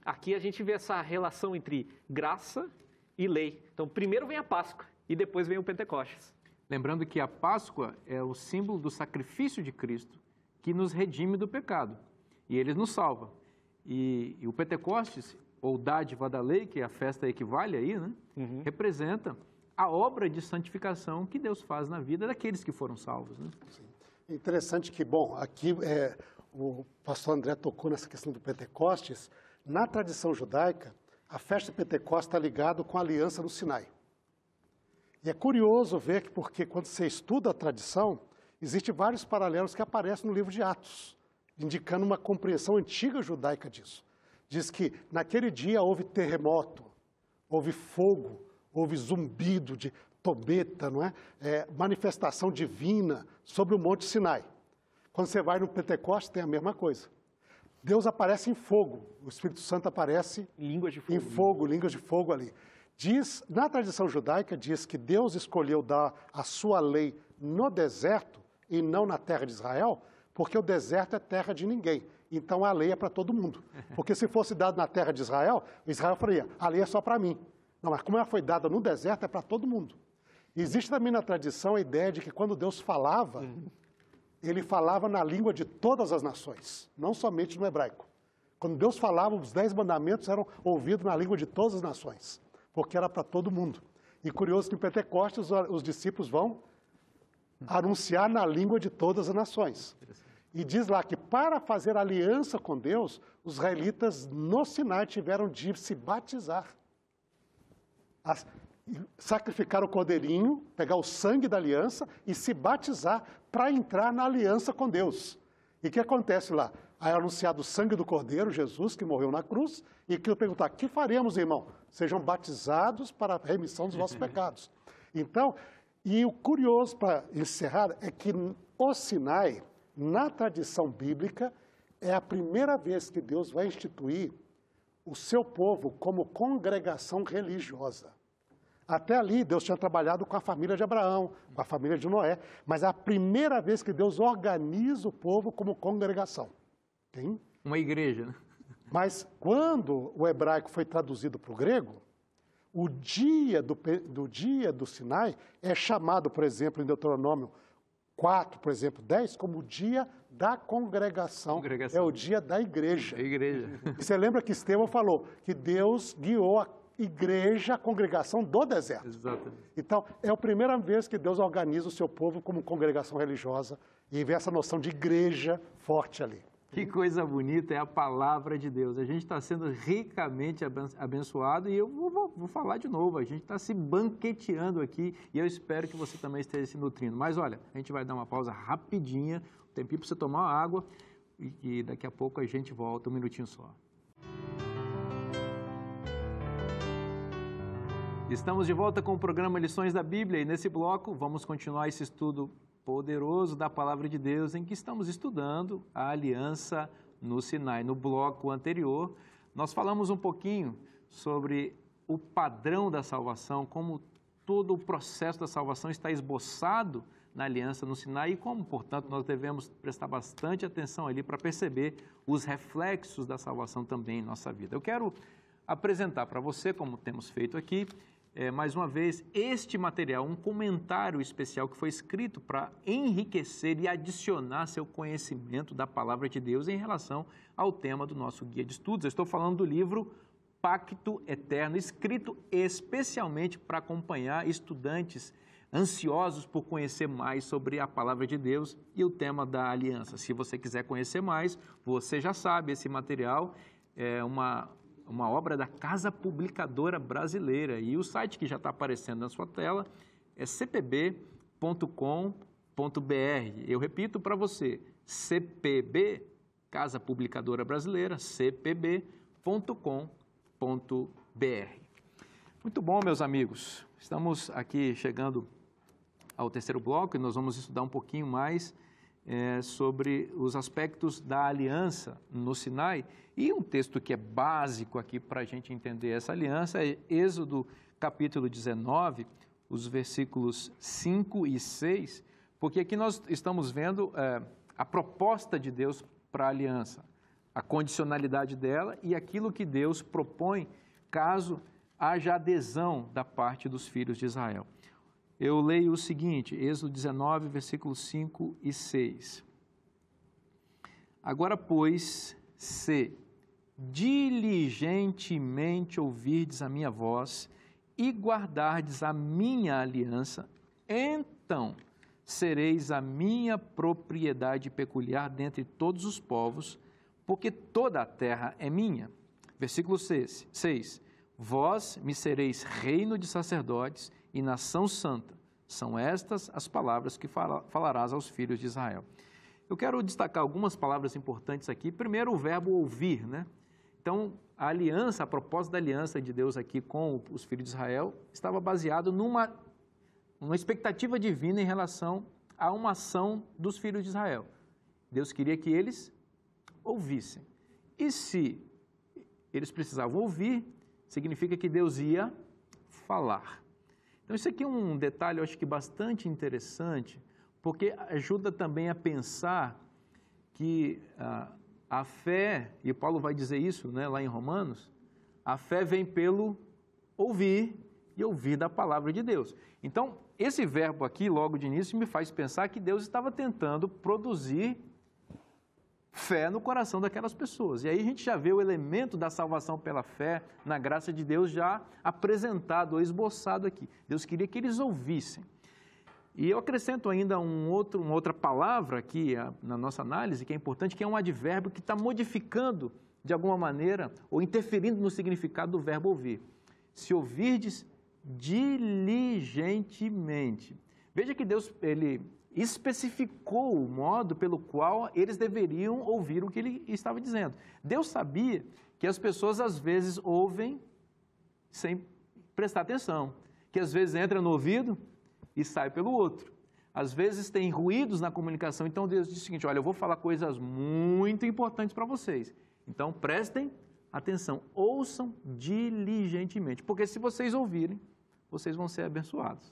B: aqui a gente vê essa relação entre graça e lei. Então, primeiro vem a Páscoa e depois vem o Pentecostes.
A: Lembrando que a Páscoa é o símbolo do sacrifício de Cristo, que nos redime do pecado, e ele nos salva. E o Pentecostes, ou dádiva da lei, que a festa equivale aí, né? Representa a obra de santificação que Deus faz na vida daqueles que foram salvos. Né?
C: Sim. Interessante que, bom, aqui o pastor André tocou nessa questão do Pentecostes. Na tradição judaica, a festa de Pentecostes está ligada com a aliança no Sinai. E é curioso ver que, porque quando você estuda a tradição, existem vários paralelos que aparecem no livro de Atos, indicando uma compreensão antiga judaica disso. Diz que naquele dia houve terremoto, houve fogo, houve zumbido de trombeta, não é? Manifestação divina sobre o Monte Sinai. Quando você vai no Pentecostes, tem a mesma coisa. Deus aparece em fogo, o Espírito Santo aparece
B: Línguas de fogo.
C: em fogo, línguas de fogo ali. Na tradição judaica, diz que Deus escolheu dar a sua lei no deserto e não na terra de Israel, porque o deserto é terra de ninguém. Então, a lei é para todo mundo. Porque se fosse dado na terra de Israel, Israel faria, a lei é só para mim. Não, mas como ela foi dada no deserto, é para todo mundo. Existe também na tradição a ideia de que quando Deus falava, ele falava na língua de todas as nações, não somente no hebraico. Quando Deus falava, os 10 mandamentos eram ouvidos na língua de todas as nações, porque era para todo mundo. E curioso que em Pentecostes os discípulos vão anunciar na língua de todas as nações. E diz lá que para fazer aliança com Deus, os israelitas no Sinai tiveram de se batizar. Sacrificar o cordeirinho, pegar o sangue da aliança e se batizar para entrar na aliança com Deus. E o que acontece lá? Aí é anunciado o sangue do cordeiro, Jesus, que morreu na cruz, e que eu perguntar, que faremos, irmão? Sejam batizados para a remissão dos vossos pecados. Então, e o curioso para encerrar é que o Sinai, na tradição bíblica, é a primeira vez que Deus vai instituir o seu povo como congregação religiosa. Até ali, Deus tinha trabalhado com a família de Abraão, com a família de Noé, mas é a primeira vez que Deus organiza o povo como congregação. Tem?
A: Uma igreja, né?
C: Mas quando o hebraico foi traduzido para o grego, o dia do Sinai é chamado, por exemplo, em Deuteronômio 4, por exemplo, 10, como o dia da congregação. É o dia da igreja.
A: A igreja.
C: E você lembra que Estevão falou que Deus guiou a igreja, a congregação do deserto.
A: Exatamente.
C: Então, é a primeira vez que Deus organiza o seu povo como congregação religiosa e vê essa noção de igreja forte ali.
A: Que coisa bonita é a palavra de Deus. A gente está sendo ricamente abençoado e eu vou falar de novo. A gente está se banqueteando aqui e eu espero que você também esteja se nutrindo. Mas olha, a gente vai dar uma pausa rapidinha, um tempinho para você tomar uma água e daqui a pouco a gente volta, um minutinho só. Estamos de volta com o programa Lições da Bíblia e nesse bloco vamos continuar esse estudo poderoso da Palavra de Deus em que estamos estudando a aliança no Sinai. No bloco anterior, nós falamos um pouquinho sobre o padrão da salvação, como todo o processo da salvação está esboçado na aliança no Sinai e como, portanto, nós devemos prestar bastante atenção ali para perceber os reflexos da salvação também em nossa vida. Eu quero apresentar para você, como temos feito aqui, mais uma vez, este material, um comentário especial que foi escrito para enriquecer e adicionar seu conhecimento da Palavra de Deus em relação ao tema do nosso guia de estudos. Eu estou falando do livro Pacto Eterno, escrito especialmente para acompanhar estudantes ansiosos por conhecer mais sobre a Palavra de Deus e o tema da aliança. Se você quiser conhecer mais, você já sabe, esse material é uma obra da Casa Publicadora Brasileira e o site que já está aparecendo na sua tela é cpb.com.br. Eu repito para você, CPB, Casa Publicadora Brasileira, cpb.com.br. Muito bom, meus amigos. Estamos aqui chegando ao terceiro bloco e nós vamos estudar um pouquinho mais sobre os aspectos da aliança no Sinai. E um texto que é básico aqui para a gente entender essa aliança é Êxodo capítulo 19, os versículos 5 e 6, porque aqui nós estamos vendo a proposta de Deus para a aliança, a condicionalidade dela e aquilo que Deus propõe caso haja adesão da parte dos filhos de Israel. Eu leio o seguinte, Êxodo 19, versículos 5 e 6. Agora, pois, se diligentemente ouvirdes a minha voz e guardardes a minha aliança, então sereis a minha propriedade peculiar dentre todos os povos, porque toda a terra é minha. Versículo 6. Vós me sereis reino de sacerdotes e nação santa. São estas as palavras que falarás aos filhos de Israel. Eu quero destacar algumas palavras importantes aqui. Primeiro, o verbo ouvir, né? Então, a aliança, a proposta da aliança de Deus aqui com os filhos de Israel estava baseado numa expectativa divina em relação a uma ação dos filhos de Israel. Deus queria que eles ouvissem. E se eles precisavam ouvir, significa que Deus ia falar. Então, isso aqui é um detalhe, eu acho que bastante interessante, porque ajuda também a pensar que a fé, e Paulo vai dizer isso, né, lá em Romanos, a fé vem pelo ouvir e ouvir da palavra de Deus. Então, esse verbo aqui, logo de início, me faz pensar que Deus estava tentando produzir fé no coração daquelas pessoas. E aí a gente já vê o elemento da salvação pela fé, na graça de Deus, já apresentado ou esboçado aqui. Deus queria que eles ouvissem. E eu acrescento ainda uma outra palavra aqui na nossa análise, que é importante, que é um advérbio que está modificando, de alguma maneira, ou interferindo no significado do verbo ouvir. Se ouvirdes diligentemente. Veja que Deus, ele especificou o modo pelo qual eles deveriam ouvir o que ele estava dizendo. Deus sabia que as pessoas às vezes ouvem sem prestar atenção, que às vezes entra no ouvido e sai pelo outro. Às vezes tem ruídos na comunicação, então Deus diz o seguinte, olha, eu vou falar coisas muito importantes para vocês, então prestem atenção, ouçam diligentemente, porque se vocês ouvirem, vocês vão ser abençoados.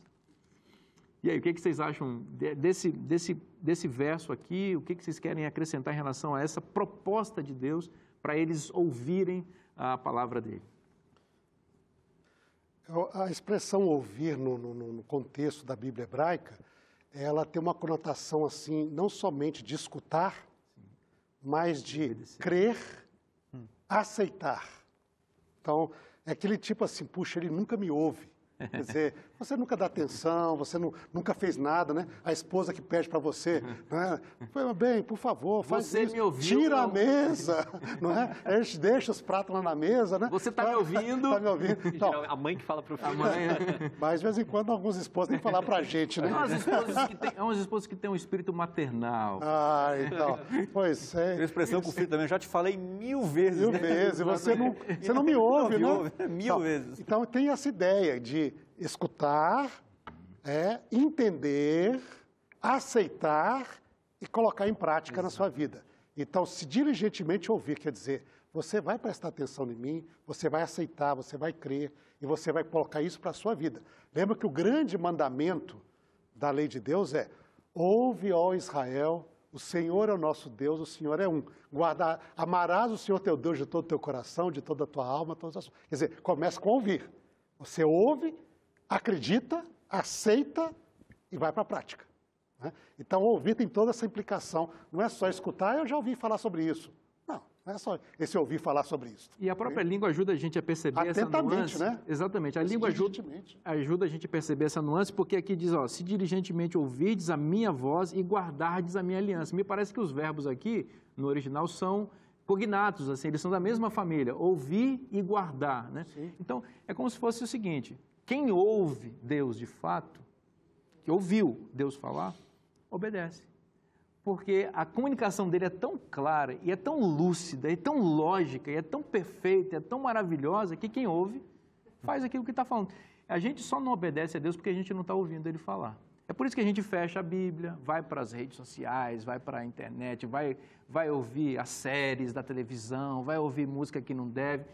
A: E aí, o que vocês acham desse verso aqui? O que vocês querem acrescentar em relação a essa proposta de Deus para eles ouvirem a palavra dele?
C: A expressão ouvir no contexto da Bíblia hebraica ela tem uma conotação assim, não somente de escutar, mas de crer, aceitar. Então, é aquele tipo assim, puxa, ele nunca me ouve. Quer dizer, você nunca dá atenção, você nunca fez nada, né? A esposa que pede para você, né? Bem, por favor, faz
A: você
C: isso.
A: me ouviu,
C: Tira a mesa, não é? A gente deixa os pratos lá na mesa, né?
A: Você está me ouvindo?
C: Está me ouvindo. Então,
B: A mãe que fala para o filho.
A: A mãe...
C: mas, de vez em quando, alguns esposos têm que falar para a gente, né?
A: Há umas esposas que têm um espírito maternal.
C: Ah, então, pois é.
D: A expressão com o filho também, já te falei 1000 vezes.
C: 1000
D: né?
C: vezes, você não me ouve,
D: Não me
C: né?
D: ouve, 1000 vezes.
C: Então, tem essa ideia de escutar, entender, aceitar e colocar em prática na sua vida. Então, se diligentemente ouvir, quer dizer, você vai prestar atenção em mim, você vai aceitar, você vai crer e você vai colocar isso para a sua vida. Lembra que o grande mandamento da lei de Deus é: ouve, ó Israel, o Senhor é o nosso Deus, o Senhor é um. Amarás o Senhor teu Deus de todo o teu coração, de toda a tua alma, todas as... Quer dizer, começa com ouvir. Você ouve, acredita, aceita e vai para a prática. Né? Então, ouvir tem toda essa implicação. Não é só escutar, eu já ouvi falar sobre isso. Não é só esse ouvir falar sobre isso.
A: E a própria língua ajuda a gente a perceber essa nuance.
C: Né?
A: Exatamente. A língua ajuda a gente a perceber essa nuance, porque aqui diz, ó, se diligentemente ouvirdes a minha voz e guardardes a minha aliança. Me parece que os verbos aqui, no original, são cognatos, assim, eles são da mesma família, ouvir e guardar, né? Então, é como se fosse o seguinte: quem ouve Deus de fato, que ouviu Deus falar, obedece. Porque a comunicação dele é tão clara, e é tão lúcida, e tão lógica, e é tão perfeita, e é tão maravilhosa, que quem ouve faz aquilo que está falando. A gente só não obedece a Deus porque a gente não está ouvindo Ele falar. É por isso que a gente fecha a Bíblia, vai para as redes sociais, vai para a internet, vai ouvir as séries da televisão, vai ouvir música que não deve.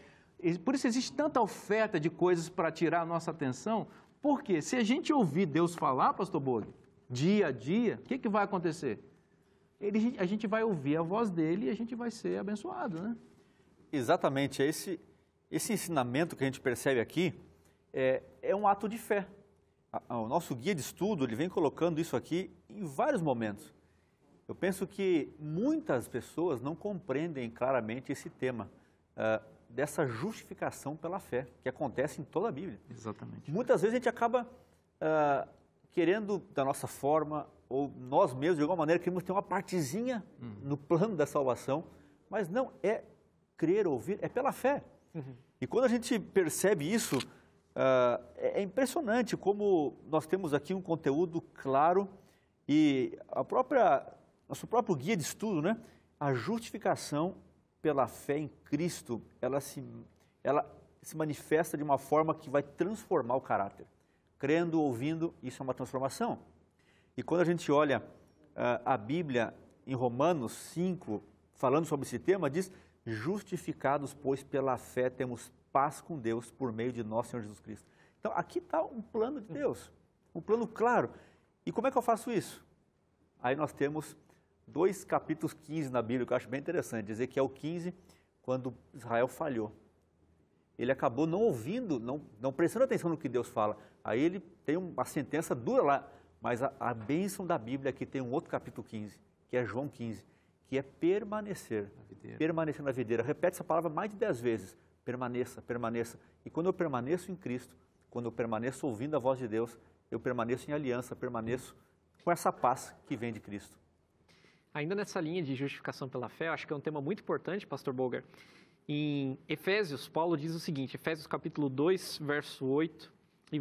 A: Por isso existe tanta oferta de coisas para tirar a nossa atenção, porque se a gente ouvir Deus falar, pastor Bog, dia a dia, o que vai acontecer? A gente vai ouvir a voz dele e a gente vai ser abençoado, né?
D: Exatamente. Esse ensinamento que a gente percebe aqui é um ato de fé. O nosso guia de estudo, ele vem colocando isso aqui em vários momentos. Eu penso que muitas pessoas não compreendem claramente esse tema dessa justificação pela fé, que acontece em toda a Bíblia.
A: Exatamente.
D: Muitas vezes a gente acaba querendo, da nossa forma, ou nós mesmos, de alguma maneira, queremos ter uma partezinha no plano da salvação, mas não, é crer, ouvir, é pela fé. E quando a gente percebe isso, é impressionante como nós temos aqui um conteúdo claro e nosso próprio guia de estudo, né? A justificação pela fé em Cristo, ela se manifesta de uma forma que vai transformar o caráter. Crendo, ouvindo, isso é uma transformação. E quando a gente olha a Bíblia em Romanos 5, falando sobre esse tema, diz: justificados, pois, pela fé temos paz com Deus por meio de nosso Senhor Jesus Cristo. Então, aqui está um plano de Deus, um plano claro. E como é que eu faço isso? Aí nós temos 2 capítulos 15 na Bíblia, que eu acho bem interessante. Ezequiel 15, quando Israel falhou. Ele acabou não ouvindo, não prestando atenção no que Deus fala. Aí ele tem uma sentença dura lá. Mas a bênção da Bíblia aqui tem um outro capítulo 15, que é João 15, que é permanecer. Permanecer na videira. Repete essa palavra mais de 10 vezes. Permaneça, permaneça. E quando eu permaneço em Cristo, quando eu permaneço ouvindo a voz de Deus, eu permaneço em aliança, permaneço com essa paz que vem de Cristo.
B: Ainda nessa linha de justificação pela fé, eu acho que é um tema muito importante, pastor Boger. Em Efésios, Paulo diz o seguinte, Efésios capítulo 2, verso 8 e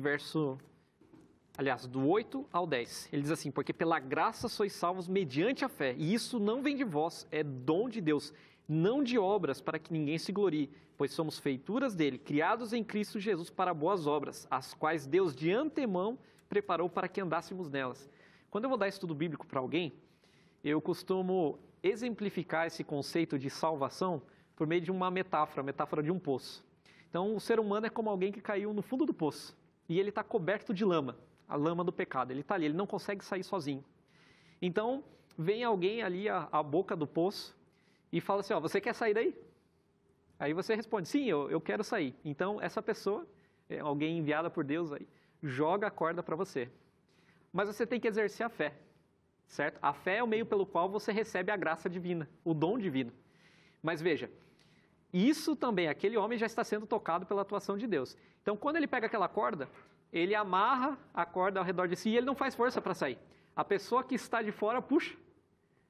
B: do 8 ao 10. Ele diz assim: porque pela graça sois salvos mediante a fé, e isso não vem de vós, é dom de Deus, não de obras para que ninguém se glorie, pois somos feituras dele, criados em Cristo Jesus para boas obras, as quais Deus de antemão preparou para que andássemos nelas. Quando eu vou dar estudo bíblico para alguém, eu costumo exemplificar esse conceito de salvação por meio de uma metáfora, a metáfora de um poço. Então, o ser humano é como alguém que caiu no fundo do poço e ele está coberto de lama, a lama do pecado. Ele está ali, ele não consegue sair sozinho. Então, vem alguém ali à boca do poço e fala assim: ó, você quer sair daí? Aí você responde: sim, eu quero sair. Então, essa pessoa, alguém enviada por Deus, aí, joga a corda para você. mas você tem que exercer a fé, certo? A fé é o meio pelo qual você recebe a graça divina, o dom divino. Mas veja, isso também, aquele homem já está sendo tocado pela atuação de Deus. Então, quando ele pega aquela corda, ele amarra a corda ao redor de si e ele não faz força para sair. A pessoa que está de fora puxa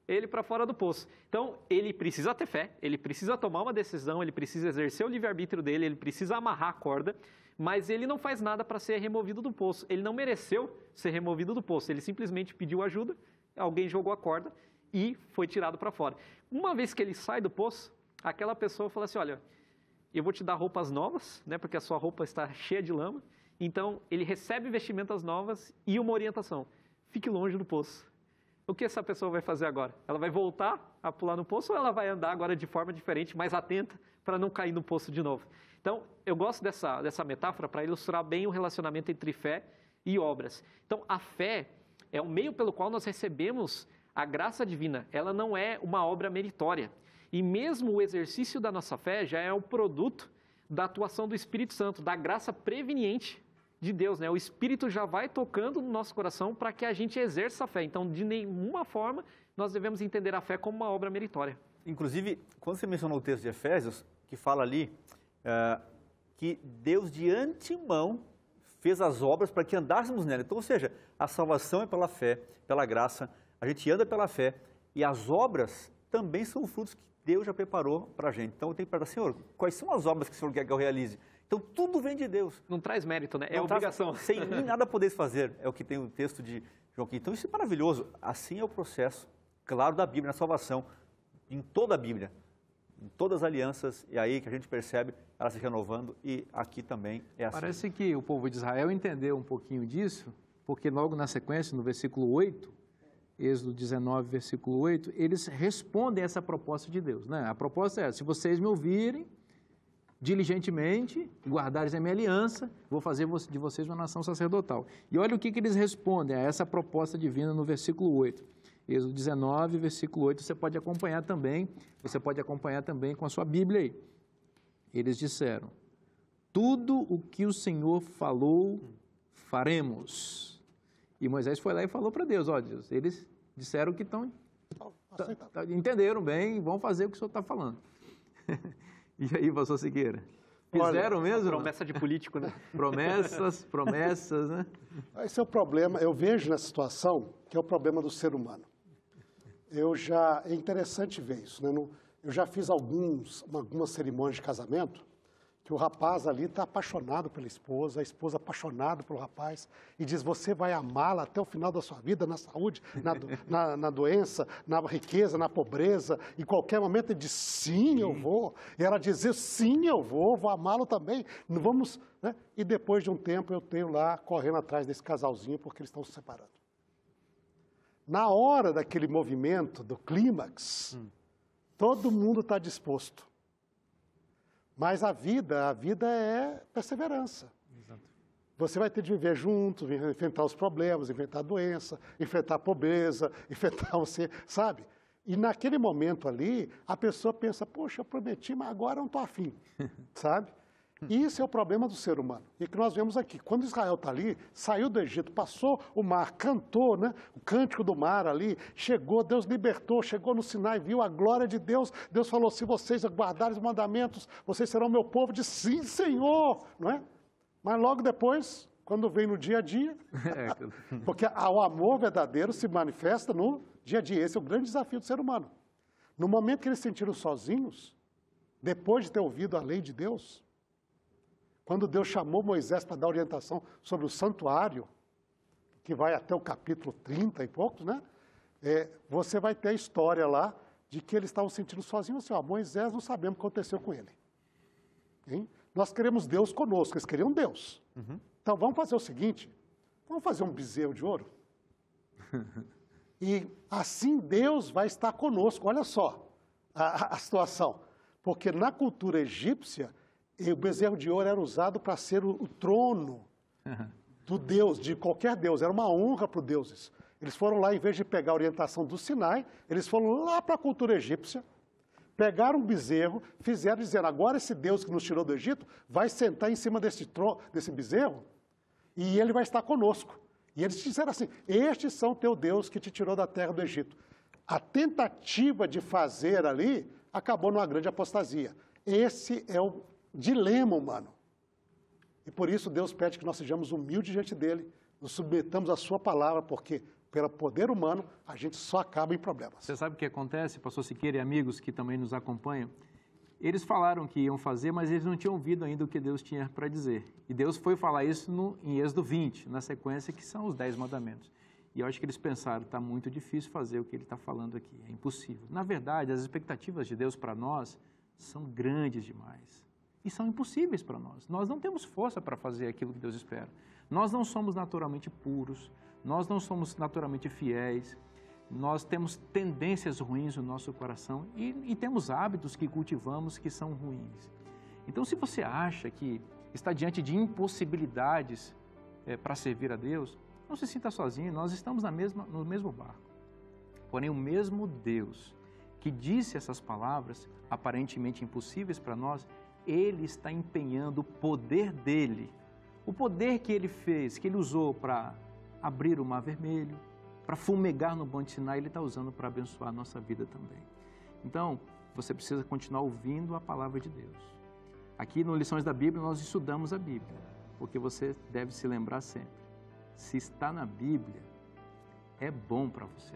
B: ele para fora do poço. Então, ele precisa ter fé, ele precisa tomar uma decisão, ele precisa exercer o livre-arbítrio dele, ele precisa amarrar a corda, mas ele não faz nada para ser removido do poço. Ele não mereceu ser removido do poço, ele simplesmente pediu ajuda, alguém jogou a corda e foi tirado para fora. Uma vez que ele sai do poço, aquela pessoa fala assim, olha, eu vou te dar roupas novas, né, porque a sua roupa está cheia de lama. Então, ele recebe vestimentas novas e uma orientação. Fique longe do poço. O que essa pessoa vai fazer agora? Ela vai voltar a pular no poço ou ela vai andar agora de forma diferente, mais atenta, para não cair no poço de novo? Então, eu gosto dessa metáfora para ilustrar bem o relacionamento entre fé e obras. Então, a fé é o meio pelo qual nós recebemos a graça divina. Ela não é uma obra meritória. E mesmo o exercício da nossa fé já é o produto da atuação do Espírito Santo, da graça preveniente de Deus, né? O Espírito já vai tocando no nosso coração para que a gente exerça a fé. Então, de nenhuma forma, nós devemos entender a fé como uma obra meritória.
D: Inclusive, quando você mencionou o texto de Efésios, que fala ali que Deus de antemão fez as obras para que andássemos nela. Então, ou seja, a salvação é pela fé, pela graça, a gente anda pela fé e as obras também são frutos que Deus já preparou para a gente. Então, eu tenho que perguntar, Senhor, quais são as obras que o Senhor quer que eu realize? Então, tudo vem de Deus.
B: Não traz mérito, né? É
D: Não
B: obrigação.
D: Sem mim nada podeis fazer, é o que tem o texto de João aqui. Então, isso é maravilhoso. Assim é o processo, claro, da Bíblia, na salvação, em toda a Bíblia, em todas as alianças, e aí que a gente percebe ela se renovando, e aqui também é assim.
A: Parece que o povo de Israel entendeu um pouquinho disso, porque logo na sequência, no versículo 8, Êxodo 19, versículo 8, eles respondem a essa proposta de Deus, né? A proposta é, se vocês me ouvirem diligentemente, guardarem a minha aliança, vou fazer de vocês uma nação sacerdotal. E olha o que eles respondem a essa proposta divina no versículo 8. Êxodo 19, versículo 8, você pode acompanhar também com a sua Bíblia aí. Eles disseram, tudo o que o Senhor falou, faremos. E Moisés foi lá e falou para Deus, ó Deus, eles disseram que entenderam bem, vão fazer o que o Senhor está falando. E aí, pastor Siqueira? Fizeram mesmo?
B: Promessa de político, né?
A: Promessas, né?
C: Esse é o problema, eu vejo nessa situação, que é o problema do ser humano. É interessante ver isso, né? Eu já fiz algumas cerimônias de casamento, que o rapaz ali está apaixonado pela esposa, a esposa apaixonada pelo rapaz, e diz, você vai amá-la até o final da sua vida, na saúde, na doença, na riqueza, na pobreza, em qualquer momento ele diz, sim, eu vou. E ela diz, sim, eu vou amá-lo também. Não vamos, né? E depois de um tempo eu tenho lá correndo atrás desse casalzinho, porque eles estão se separando. Na hora daquele movimento, do clímax, todo mundo está disposto. Mas a vida é perseverança. Exato. Você vai ter de viver juntos, enfrentar os problemas, enfrentar a doença, enfrentar a pobreza, enfrentar você, sabe? E naquele momento ali, a pessoa pensa, poxa, eu prometi, mas agora eu não estou afim, sabe? E isso é o problema do ser humano. E que nós vemos aqui, quando Israel está ali, saiu do Egito, passou o mar, cantou, né? O cântico do mar ali, chegou, Deus libertou, chegou no Sinai, viu a glória de Deus, Deus falou, se vocês guardarem os mandamentos, vocês serão meu povo, disse, sim, Senhor, não é? Mas logo depois, quando vem no dia a dia, porque o amor verdadeiro se manifesta no dia a dia, esse é o grande desafio do ser humano. No momento que eles se sentiram sozinhos, depois de ter ouvido a lei de Deus, quando Deus chamou Moisés para dar orientação sobre o santuário, que vai até o capítulo 30 e poucos, né? Você vai ter a história lá de que eles estavam sentindo sozinhos, assim, ó, Moisés não sabemos o que aconteceu com ele. Hein? Nós queremos Deus conosco, eles queriam Deus. Uhum. Então vamos fazer o seguinte, vamos fazer um bezerro de ouro. E assim Deus vai estar conosco, olha só a situação. Porque na cultura egípcia, o bezerro de ouro era usado para ser o trono do Deus, de qualquer Deus. Era uma honra para os deuses. Eles foram lá, em vez de pegar a orientação do Sinai, eles foram lá para a cultura egípcia, pegaram um bezerro, fizeram dizendo, agora esse Deus que nos tirou do Egito vai sentar em cima desse bezerro e ele vai estar conosco. E eles disseram assim, estes são teu Deus que te tirou da terra do Egito. A tentativa de fazer ali acabou numa grande apostasia. Esse é o dilema humano. E por isso Deus pede que nós sejamos humildes diante dele, nos submetamos à sua palavra, porque pelo poder humano a gente só acaba em problemas.
A: Você sabe o que acontece, pastor Siqueira e amigos que também nos acompanham? Eles falaram que iam fazer, mas eles não tinham ouvido ainda o que Deus tinha para dizer. E Deus foi falar isso em Êxodo 20, na sequência que são os 10 mandamentos. E eu acho que eles pensaram, está muito difícil fazer o que ele está falando aqui, é impossível. Na verdade, as expectativas de Deus para nós são grandes demais e são impossíveis para nós. Nós não temos força para fazer aquilo que Deus espera. Nós não somos naturalmente puros, nós não somos naturalmente fiéis, nós temos tendências ruins no nosso coração e temos hábitos que cultivamos que são ruins. Então, se você acha que está diante de impossibilidades para servir a Deus, não se sinta sozinho, nós estamos no mesmo barco. Porém, o mesmo Deus que disse essas palavras, aparentemente impossíveis para nós, Ele está empenhando o poder dEle, o poder que Ele fez, que Ele usou para abrir o Mar Vermelho, para fumegar no Monte Sinai, Ele está usando para abençoar a nossa vida também. Então, você precisa continuar ouvindo a palavra de Deus. Aqui no Lições da Bíblia, nós estudamos a Bíblia, porque você deve se lembrar sempre. Se está na Bíblia, é bom para você.